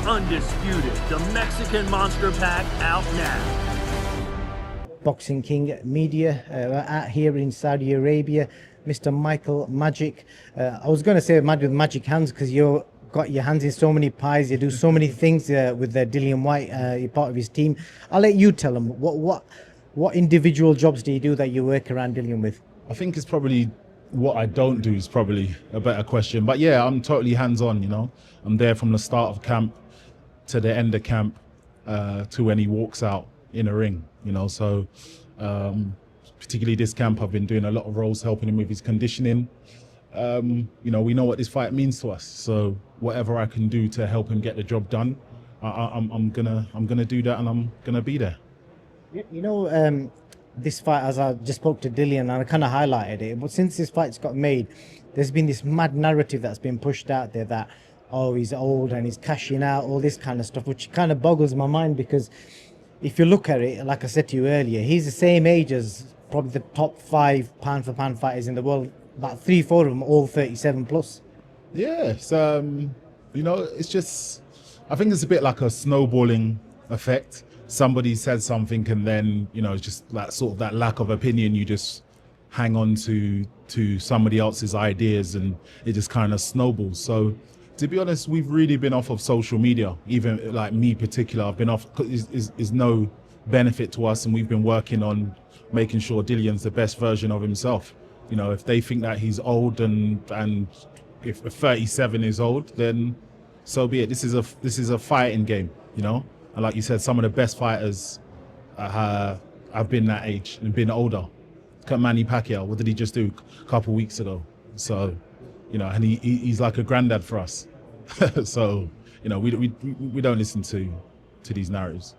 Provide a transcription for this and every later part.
Undisputed, the Mexican Monster Pack out now. Boxing King Media out here in Saudi Arabia, Mr. Micheal Magic. I was going to say with magic hands because you've got your hands in so many pies. You do so many things with Dillian Whyte. You're part of his team. I'll let you tell them what individual jobs do you do that you work around Dillian with? I think it's probably what I don't do is probably a better question. But yeah, I'm totally hands-on, you know. I'm there from the start of camp to the end of camp to when he walks out in a ring, you know. So particularly this camp, I've been doing a lot of roles helping him with his conditioning. You know, we know what this fight means to us. So whatever I can do to help him get the job done, I'm gonna do that, and I'm gonna be there. You know, this fight, as I just spoke to Dillian and I kind of highlighted it, but since this fight's got made, there's been this mad narrative that's been pushed out there that, oh, he's old and he's cashing out, all this kind of stuff, which kind of boggles my mind, because if you look at it, like I said to you earlier, he's the same age as probably the top 5 pound for pound fighters in the world, about 3-4 of them, all 37 plus. Yeah, you know, it's just, I think it's a bit like a snowballing effect. Somebody says something and then, you know, it's just that sort of that lack of opinion, you just hang on to somebody else's ideas and it just kind of snowballs. So to be honest, we've really been off of social media. Even like me particular, I've been off, is no benefit to us, and we've been working on making sure Dillian's the best version of himself. You know, if they think that he's old and if 37 is old, then so be it. This is a fighting game, you know. And like you said, some of the best fighters have been that age and been older. Look at Manny Pacquiao. What did he just do a couple weeks ago? So, you know, and he's like a granddad for us. So, you know, we don't listen to these narratives.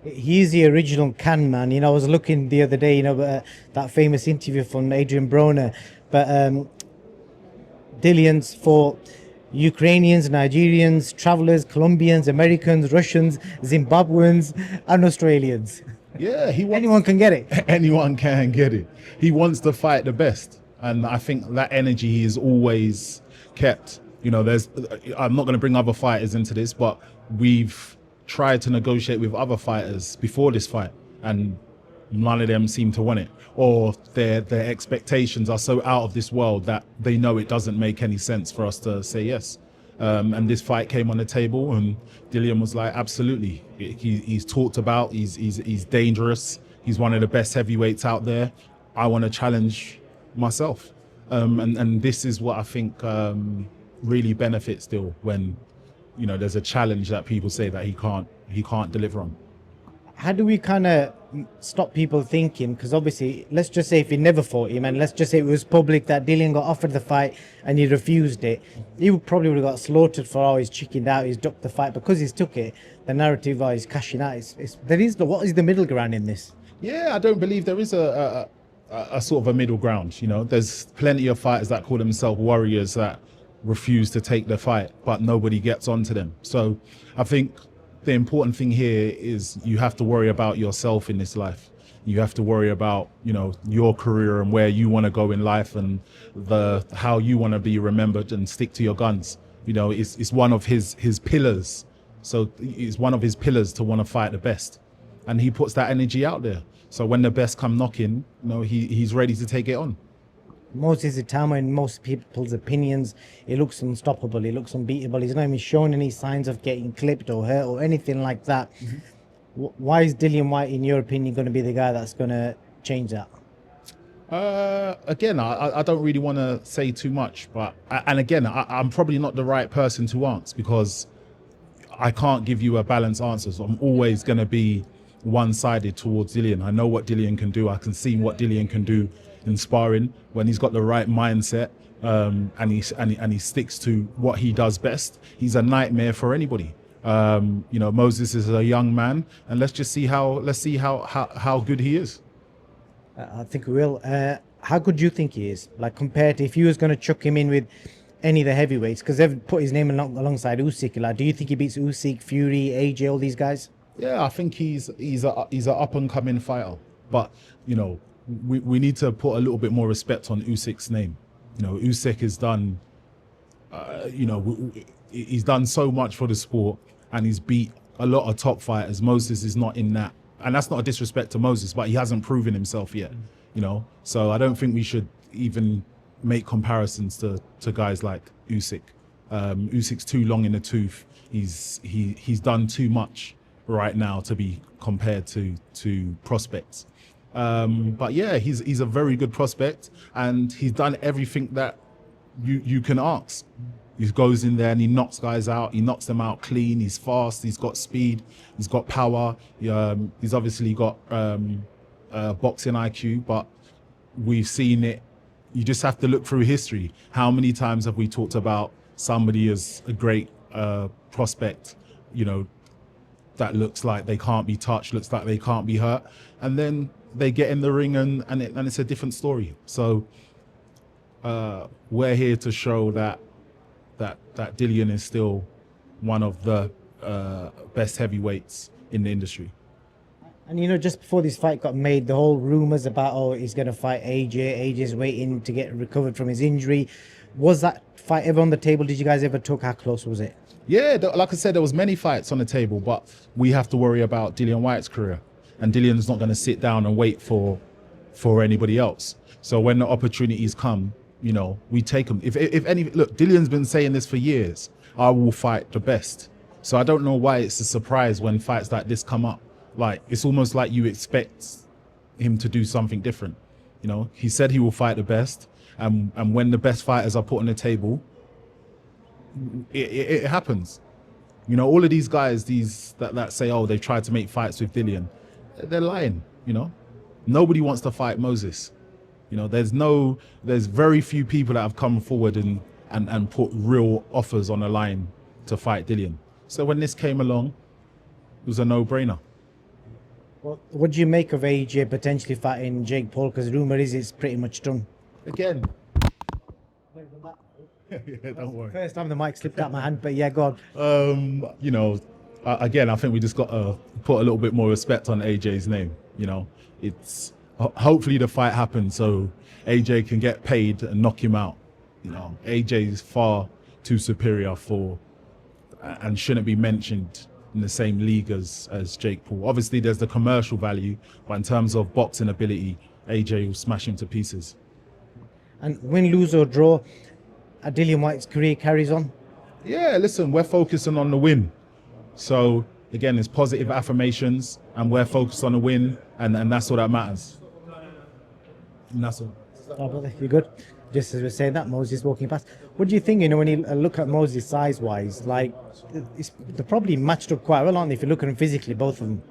He's the original can man. You know, I was looking the other day, you know, that famous interview from Adrian Broner. But Dillian's fought Ukrainians, Nigerians, travelers, Colombians, Americans, Russians, Zimbabweans, and Australians. Yeah, anyone can get it. Anyone can get it. He wants to fight the best, and I think that energy he has always kept. You know, I'm not going to bring other fighters into this, but we've tried to negotiate with other fighters before this fight, and none of them seem to want it, or their expectations are so out of this world that they know it doesn't make any sense for us to say yes. And this fight came on the table, and Dillian was like, absolutely. He's talked about, he's dangerous. He's one of the best heavyweights out there. I want to challenge myself. And this is what I think really benefits Dill, when, you know, there's a challenge that people say that he can't deliver on. How do we kind of stop people thinking, because obviously, let's just say if he never fought him, and let's just say it was public that Dillian got offered the fight and he refused it, he probably would have got slaughtered for, oh, he's chickened out, he's ducked the fight. Because he's took it, the narrative, oh, he's cashing out, what is the middle ground in this? Yeah, I don't believe there is a sort of a middle ground. You know, there's plenty of fighters that call themselves warriors that refuse to take the fight, but nobody gets onto them. So I think the important thing here is you have to worry about yourself in this life. You have to worry about, you know, your career and where you want to go in life, and how you want to be remembered, and stick to your guns. You know, it's one of his pillars. So it's one of his pillars to want to fight the best, and he puts that energy out there. So when the best come knocking, you know, he's ready to take it on. Moses Itauma, in most people's opinions, he looks unstoppable, he looks unbeatable. He's not even shown any signs of getting clipped or hurt or anything like that. Mm-hmm. Why is Dillian Whyte, in your opinion, going to be the guy that's going to change that? Again, I don't really want to say too much, but I'm probably not the right person to answer, because I can't give you a balanced answer. So I'm always going to be one-sided towards Dillian. I know what Dillian can do. I can see what Dillian can do in sparring when he's got the right mindset, and he sticks to what he does best. He's a nightmare for anybody. You know, Moses is a young man, and let's see how good he is. I think we will. How good do you think he is? Like, compared to if you was going to chuck him in with any of the heavyweights, because they've put his name alongside Usyk. Like, do you think he beats Usyk, Fury, AJ, all these guys? Yeah, I think he's an up and coming fighter, but you know, we need to put a little bit more respect on Usyk's name. You know, Usyk has done, you know, he's done so much for the sport, and he's beat a lot of top fighters. Moses is not in that, and that's not a disrespect to Moses, but he hasn't proven himself yet, you know. So I don't think we should even make comparisons to guys like Usyk. Usyk's too long in the tooth. He's done too much right now to be compared to prospects. But yeah, he's a very good prospect, and he's done everything that you can ask. He goes in there and he knocks guys out. He knocks them out clean. He's fast. He's got speed. He's got power. He's obviously got boxing IQ, but we've seen it. You just have to look through history. How many times have we talked about somebody as a great prospect, you know, that looks like they can't be touched, looks like they can't be hurt, and then they get in the ring and it's a different story. So we're here to show that Dillian is still one of the best heavyweights in the industry. And you know, just before this fight got made, the whole rumors about, oh, he's going to fight AJ. AJ's waiting to get recovered from his injury. Was that fight ever on the table? Did you guys ever talk? How close was it? Yeah, like I said, there was many fights on the table, but we have to worry about Dillian Whyte's career, and Dillian's not going to sit down and wait for anybody else. So when the opportunities come, you know, we take them. If any, look, Dillian's been saying this for years. I will fight the best. So I don't know why it's a surprise when fights like this come up. Like, it's almost like you expect him to do something different. You know, he said he will fight the best, and when the best fighters are put on the table, it happens. You know, all of these guys, that say, oh, they've tried to make fights with Dillian, they're lying. You know, nobody wants to fight Moses. You know, there's very few people that have come forward and put real offers on the line to fight Dillian. So when this came along, it was a no-brainer. Well, what do you make of AJ potentially fighting Jake Paul? Because rumor is it's pretty much done. Again. Yeah, don't worry. First time the mic slipped out my hand, but yeah, go on. You know, again, I think we just got to put a little bit more respect on AJ's name. You know, it's hopefully the fight happens so AJ can get paid and knock him out. You know, AJ is far too superior and shouldn't be mentioned in the same league as Jake Paul. Obviously, there's the commercial value, but in terms of boxing ability, AJ will smash him to pieces. And win, lose or draw, Dillian Whyte's career carries on? Yeah, listen, we're focusing on the win. So, again, it's positive affirmations, and we're focused on the win, and that's all that matters. And that's all. Oh, brother, you good? Just as we're saying that, Moses walking past. What do you think, you know, when you look at Moses size-wise, like, they're probably matched up quite well, aren't they, if you look at them physically, both of them?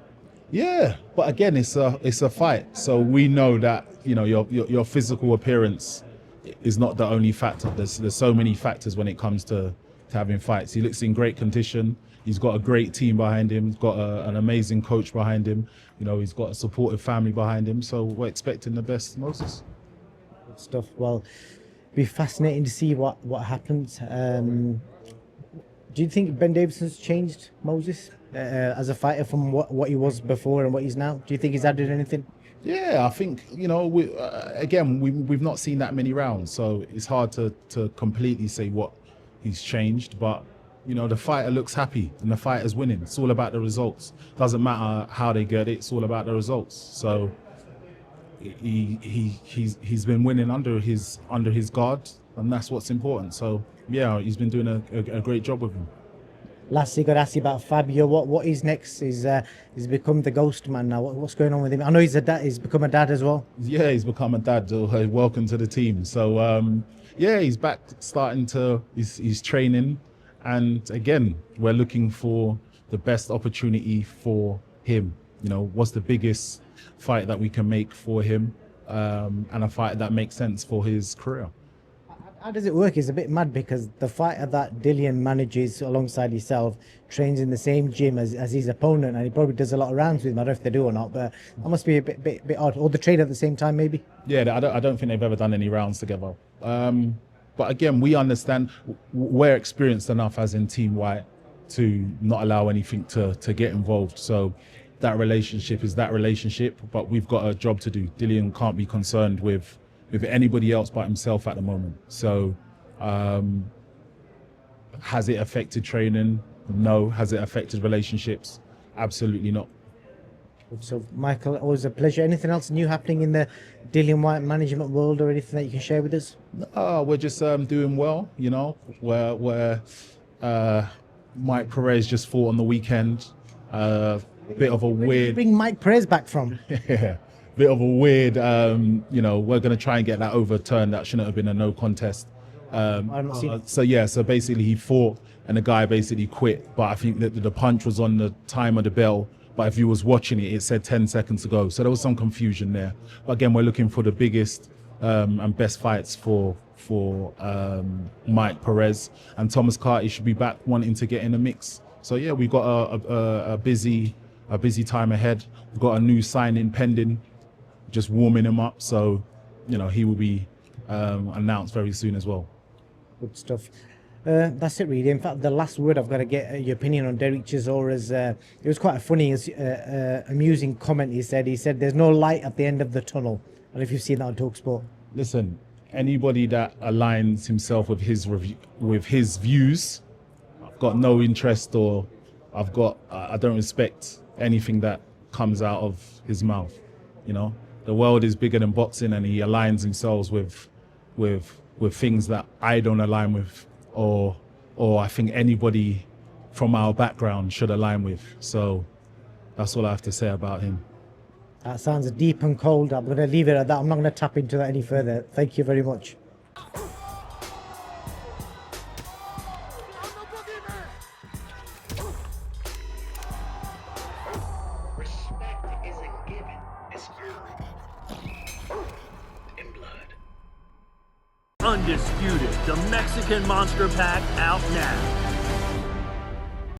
Yeah, but again, it's a fight. So we know that, you know, your physical appearance is not the only factor. There's so many factors when it comes to having fights. He looks in great condition. He's got a great team behind him. He's got an amazing coach behind him. You know, he's got a supportive family behind him. So we're expecting the best, Moses. Good stuff. Well, be fascinating to see what happens. Do you think Ben Davidson's changed Moses as a fighter from what he was before and what he's now? Do you think he's added anything? Yeah, I think, you know, we've not seen that many rounds, so it's hard to completely say what he's changed. But, you know, the fighter looks happy and the fighter's winning. It's all about the results. Doesn't matter how they get it. It's all about the results. So he's been winning under his guard, and that's what's important. So yeah, he's been doing a great job with him. Lastly, got to ask you about Fabio. What is next? He's become the ghost man now. What's going on with him? I know he's a dad. He's become a dad as well. Yeah, he's become a dad. Welcome to the team. So yeah, he's back, he's training, and again, we're looking for the best opportunity for him. You know, what's the biggest fight that we can make for him, and a fight that makes sense for his career. How does it work? It's a bit mad because the fighter that Dillian manages alongside himself trains in the same gym as his opponent, and he probably does a lot of rounds with him. I don't know if they do or not, but that must be a bit odd. Or they train at the same time, maybe? Yeah, I don't think they've ever done any rounds together. But again, we understand we're experienced enough as in Team White to not allow anything to get involved. So that relationship is that relationship, but we've got a job to do. Dillian can't be concerned with anybody else but himself at the moment. So has it affected training? No. Has it affected relationships? Absolutely not. So, Michael, always a pleasure. Anything else new happening in the Dillian Whyte management world or anything that you can share with us? We're just doing well, you know. Where Mike Perez just fought on the weekend. Bit of a Where did you weird, bring Mike Perez back from? yeah, bit of a weird. You know, we're gonna try and get that overturned. That shouldn't have been a no contest. I've not seen it. So basically he fought and the guy basically quit. But I think that the punch was on the time of the bell. But if you was watching it, it said 10 seconds to go. So there was some confusion there. But again, we're looking for the biggest and best fights for Mike Perez, and Thomas Carty should be back wanting to get in the mix. So yeah, we've got a busy time ahead. We've got a new signing pending, just warming him up. So you know he will be announced very soon as well. Good stuff. That's it, really. In fact, the last word I've got to get your opinion on Derek Chisora's. It was quite a funny, amusing comment he said. He said, "There's no light at the end of the tunnel." I don't know if you've seen that on TalkSport. Listen, anybody that aligns himself with his views, I've got no interest, or I don't respect anything that comes out of his mouth. You know, the world is bigger than boxing, and he aligns himself with things that I don't align with, or I think anybody from our background should align with. So that's all I have to say about him. That sounds deep and cold. I'm going to leave it at that. I'm not going to tap into that any further. Thank you very much. Respect isn't given, it's earned in blood. Undisputed, the Mexican Monster Pack out now.